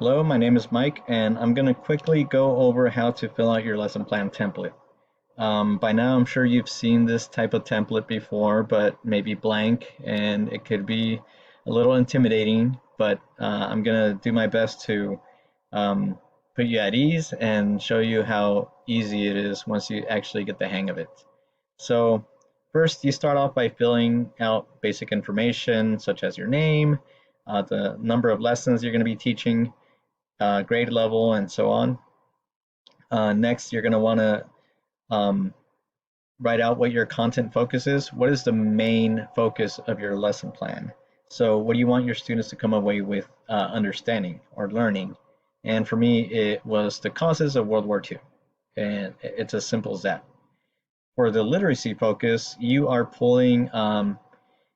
Hello, my name is Mike, and I'm going to quickly go over how to fill out your lesson plan template. By now, I'm sure you've seen this type of template before, but maybe blank, and it could be a little intimidating, but I'm going to do my best to um, put you at ease and show you how easy it is once you actually get the hang of it. So, first, you start off by filling out basic information such as your name, the number of lessons you're going to be teaching, grade level, and so on. Next, you're going to want to um, write out what your content focus is. What is the main focus of your lesson plan? So, what do you want your students to come away with understanding or learning? And for me, it was the causes of World War II. And it's as simple as that. For the literacy focus, you are pulling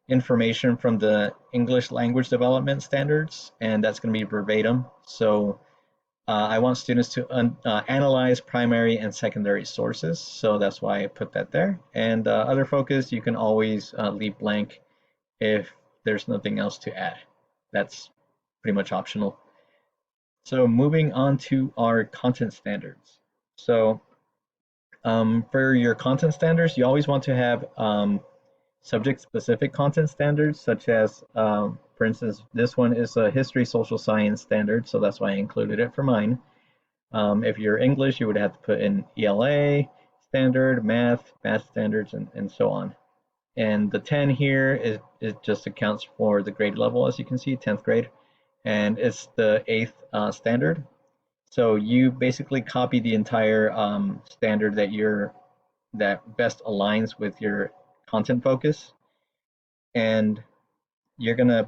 information from the English language development standards, and that's going to be verbatim. So, I want students to analyze primary and secondary sources, so that's why I put that there. And other focus, you can always leave blank if there's nothing else to add. That's pretty much optional. So moving on to our content standards. So for your content standards, you always want to have subject-specific content standards, such as, for instance, this one is a history social science standard, so that's why I included it for mine. If you're English, you would have to put in ELA standard, math standards, and so on. And the 10 here is just accounts for the grade level, as you can see, 10th grade, and it's the 8th standard. So you basically copy the entire standard that best aligns with your content focus, and you're gonna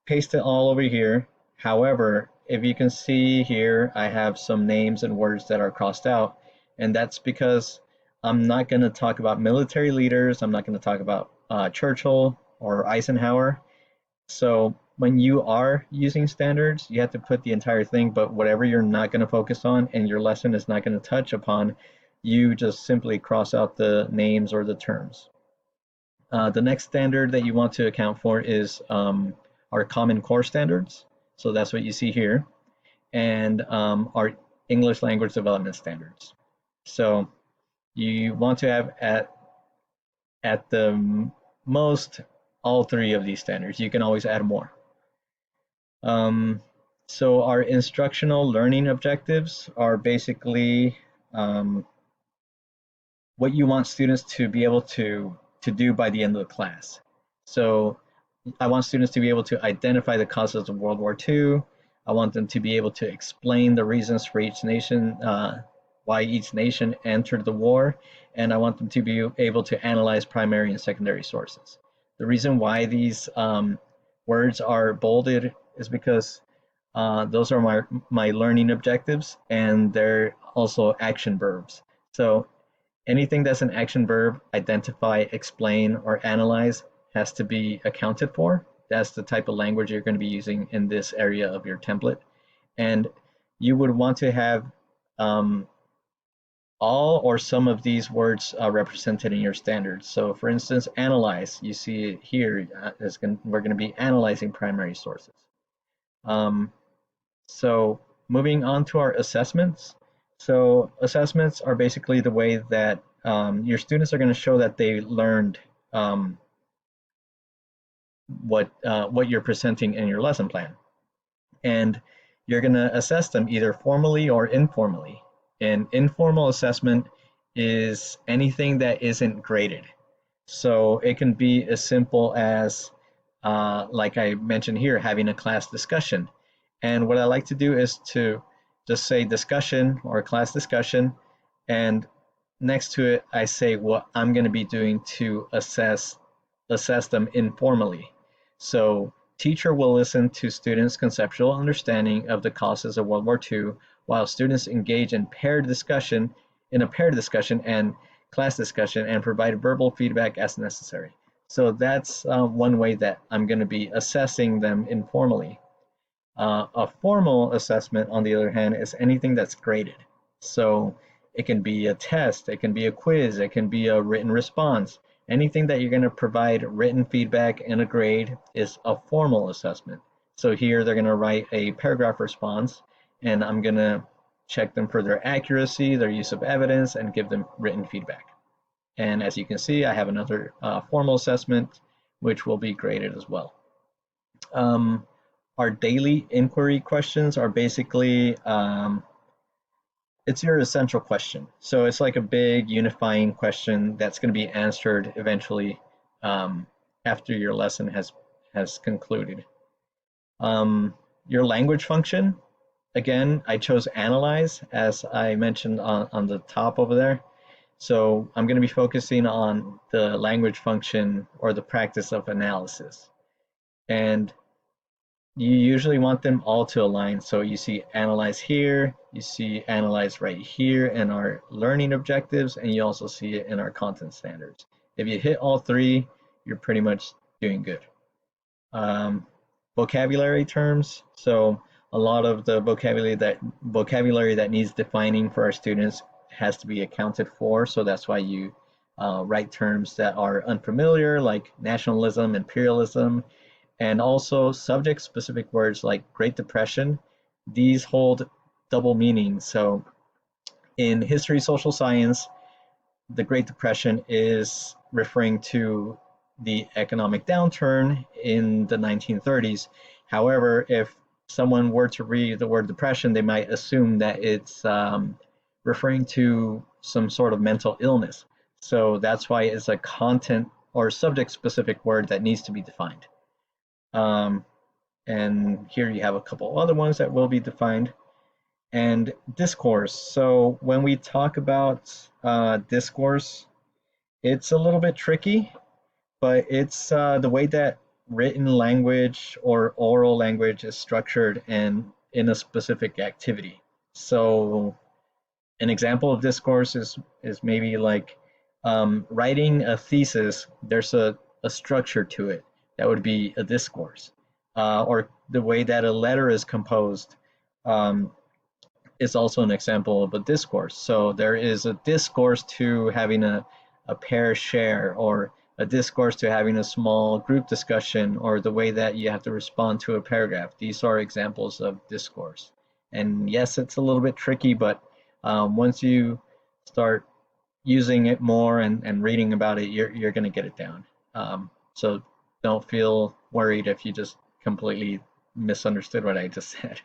paste it all over here. However, if you can see here, I have some names and words that are crossed out, and that's because I'm not going to talk about military leaders. I'm not going to talk about Churchill or Eisenhower. So when you are using standards, you have to put the entire thing, but whatever you're not going to focus on and your lesson is not going to touch upon, you just simply cross out the names or the terms. The next standard that you want to account for is our Common Core standards. So that's what you see here, and our English language development standards. So you want to have at the most all three of these standards. You can always add more. So our instructional learning objectives are basically what you want students to be able to do by the end of the class. So I want students to be able to identify the causes of World War II. I want them to be able to explain the reasons for each nation, why each nation entered the war, and I want them to be able to analyze primary and secondary sources. The reason why these words are bolded is because those are my learning objectives, and they're also action verbs. So anything that's an action verb, identify, explain, or analyze, has to be accounted for. That's the type of language you're going to be using in this area of your template. And you would want to have all or some of these words represented in your standards. So for instance, analyze, you see it here, we're going to be analyzing primary sources. So moving on to our assessments. So assessments are basically the way that your students are going to show that they learned what you're presenting in your lesson plan, and you're going to assess them either formally or informally. An informal assessment is anything that isn't graded. So it can be as simple as, like I mentioned here, having a class discussion. And what I like to do is to just say discussion or class discussion, and next to it I say what I'm going to be doing to assess them informally. So teacher will listen to students' conceptual understanding of the causes of World War II while students engage in a paired discussion and class discussion and provide verbal feedback as necessary. So that's one way that I'm going to be assessing them informally. A formal assessment, on the other hand, is anything that's graded. So it can be a test, it can be a quiz, it can be a written response. Anything that you're going to provide written feedback and a grade is a formal assessment. So here they're going to write a paragraph response, and I'm going to check them for their accuracy, their use of evidence, and give them written feedback. And as you can see, I have another formal assessment, which will be graded as well. Our daily inquiry questions are basically, it's your essential question. So it's like a big unifying question that's going to be answered eventually after your lesson has concluded. Your language function, again, I chose analyze as I mentioned on the top over there. So I'm going to be focusing on the language function or the practice of analysis. And you usually want them all to align. So you see analyze here, you see analyze right here in our learning objectives, and you also see it in our content standards. If you hit all three, you're pretty much doing good. Vocabulary terms. So a lot of the vocabulary that needs defining for our students has to be accounted for. So that's why you write terms that are unfamiliar, like nationalism, imperialism, and also subject-specific words like Great Depression. These hold double meanings. So in history, social science, the Great Depression is referring to the economic downturn in the 1930s. However, if someone were to read the word depression, they might assume that it's referring to some sort of mental illness. So that's why it's a content or subject-specific word that needs to be defined. And here you have a couple other ones that will be defined. And discourse. So when we talk about discourse, it's a little bit tricky, but it's the way that written language or oral language is structured and in a specific activity. So an example of discourse is maybe like writing a thesis. There's a structure to it that would be a discourse, or the way that a letter is composed is also an example of a discourse. So there is a discourse to having a pair share, or a discourse to having a small group discussion, or the way that you have to respond to a paragraph. These are examples of discourse. And yes, it's a little bit tricky, but once you start using it more and reading about it, you're going to get it down. So don't feel worried if you just completely misunderstood what I just said.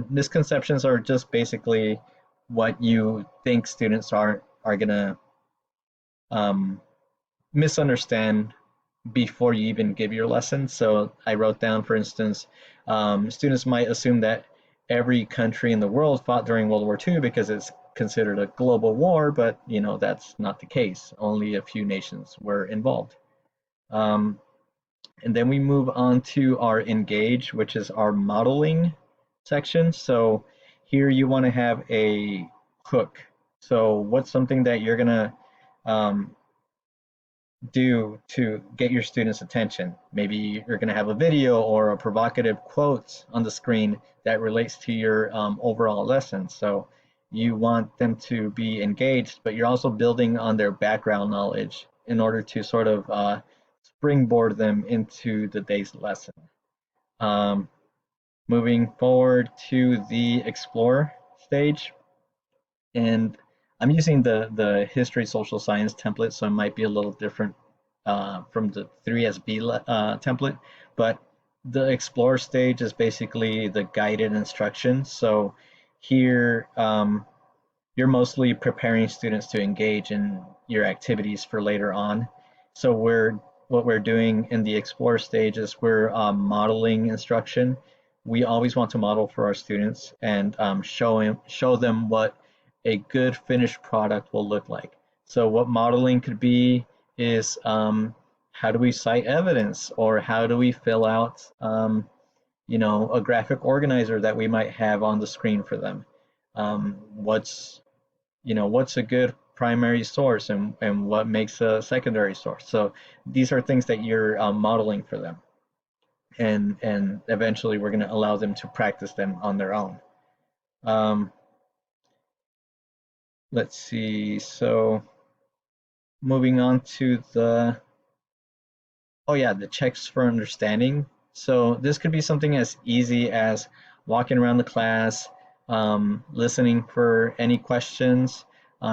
Misconceptions are just basically what you think students are going to misunderstand before you even give your lesson. So I wrote down, for instance, students might assume that every country in the world fought during World War II because it's considered a global war, but that's not the case. Only a few nations were involved. And then we move on to our engage, which is our modeling section. So here you want to have a hook. So what's something that you're going to do to get your students' attention? Maybe you're going to have a video or a provocative quote on the screen that relates to your overall lesson. So you want them to be engaged, but you're also building on their background knowledge in order to sort of springboard them into the day's lesson. Moving forward to the explore stage, and I'm using the history social science template, so it might be a little different from the 3SB template, but the explore stage is basically the guided instruction. So here you're mostly preparing students to engage in your activities for later on. So what we're doing in the explore stage is we're modeling instruction. We always want to model for our students and show them what a good finished product will look like. So what modeling could be is how do we cite evidence, or how do we fill out a graphic organizer that we might have on the screen for them. What's a good primary source, and what makes a secondary source. So these are things that you're modeling for them, and eventually we're going to allow them to practice them on their own. Let's see, so moving on to the checks for understanding. So this could be something as easy as walking around the class, listening for any questions.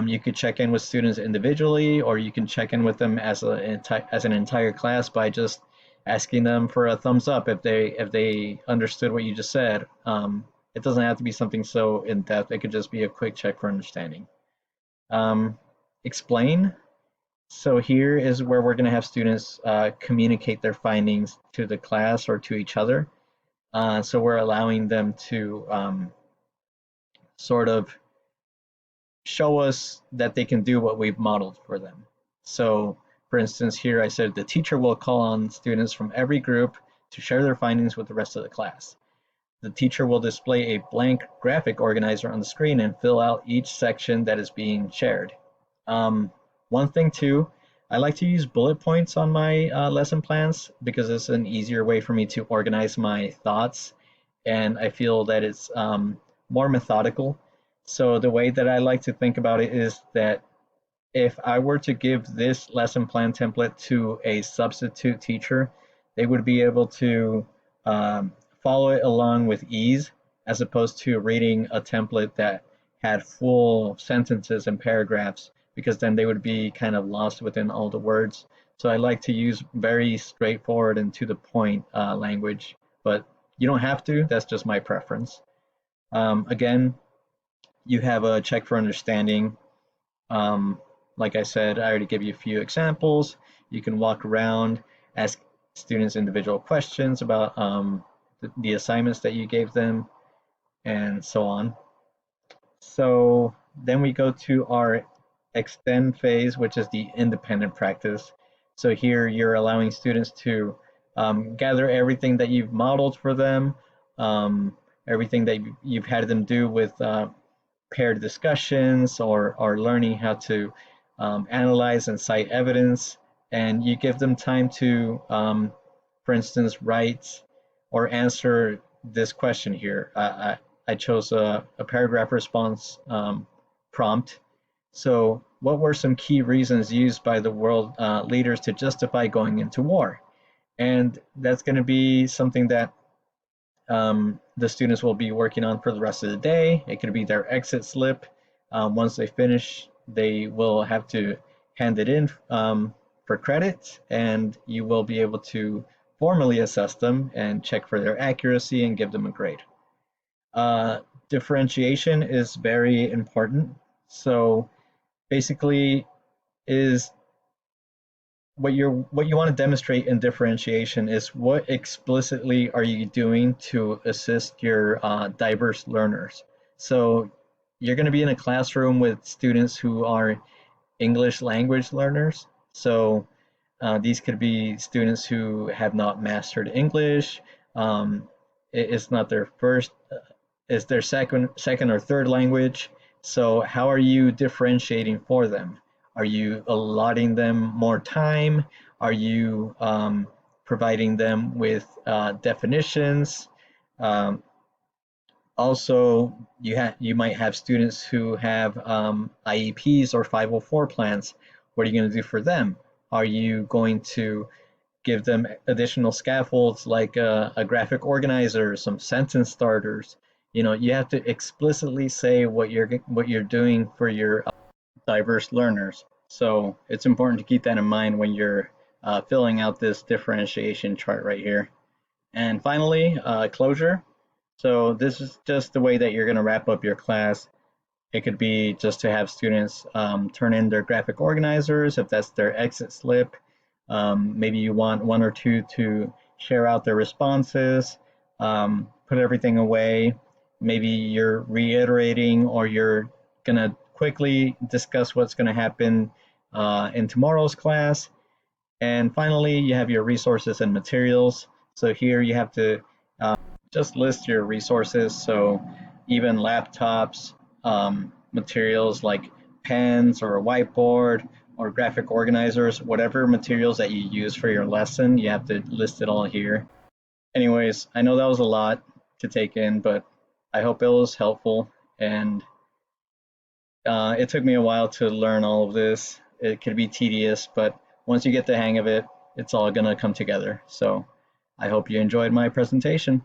You could check in with students individually, or you can check in with them as an entire class by just asking them for a thumbs up if they understood what you just said. It doesn't have to be something so in depth. It could just be a quick check for understanding. Explain. So here is where we're going to have students communicate their findings to the class or to each other. So we're allowing them to sort of show us that they can do what we've modeled for them. So for instance, here I said the teacher will call on students from every group to share their findings with the rest of the class. The teacher will display a blank graphic organizer on the screen and fill out each section that is being shared. One thing too, I like to use bullet points on my lesson plans because it's an easier way for me to organize my thoughts, and I feel that it's more methodical. So the way that I like to think about it is that if I were to give this lesson plan template to a substitute teacher, they would be able to follow it along with ease, as opposed to reading a template that had full sentences and paragraphs, because then they would be kind of lost within all the words. So I like to use very straightforward and to the point language, but you don't have to, that's just my preference. Again, you have a check for understanding. Like I said, I already gave you a few examples. You can walk around, ask students individual questions about the assignments that you gave them, and so on. So then we go to our extend phase, which is the independent practice. So here you're allowing students to gather everything that you've modeled for them, everything that you've had them do with paired discussions or learning how to analyze and cite evidence, and you give them time to, for instance, write or answer this question here. I chose a paragraph response prompt. So what were some key reasons used by the world leaders to justify going into war? And that's going to be something that the students will be working on for the rest of the day. It could be their exit slip. Once they finish, they will have to hand it in for credit, and you will be able to formally assess them and check for their accuracy and give them a grade. Differentiation is very important. So basically is what you want to demonstrate in differentiation is what explicitly are you doing to assist your diverse learners. So you're going to be in a classroom with students who are English language learners. So these could be students who have not mastered English. It's not their first, it's their second or third language. So how are you differentiating for them? Are you allotting them more time? Are you providing them with definitions? Also, you might have students who have IEPs or 504 plans. What are you going to do for them? Are you going to give them additional scaffolds like a graphic organizer, some sentence starters? You know, you have to explicitly say what you're doing for your diverse learners. So it's important to keep that in mind when you're filling out this differentiation chart right here. And finally, closure. So this is just the way that you're going to wrap up your class. It could be just to have students turn in their graphic organizers if that's their exit slip. Maybe you want one or two to share out their responses, put everything away. Maybe you're reiterating or you're going to quickly discuss what's going to happen in tomorrow's class. And finally, you have your resources and materials. So here you have to just list your resources. So even laptops, materials like pens or a whiteboard or graphic organizers, whatever materials that you use for your lesson, you have to list it all here. Anyways, I know that was a lot to take in, but I hope it was helpful. And it took me a while to learn all of this. It could be tedious, but once you get the hang of it, it's all going to come together. So I hope you enjoyed my presentation.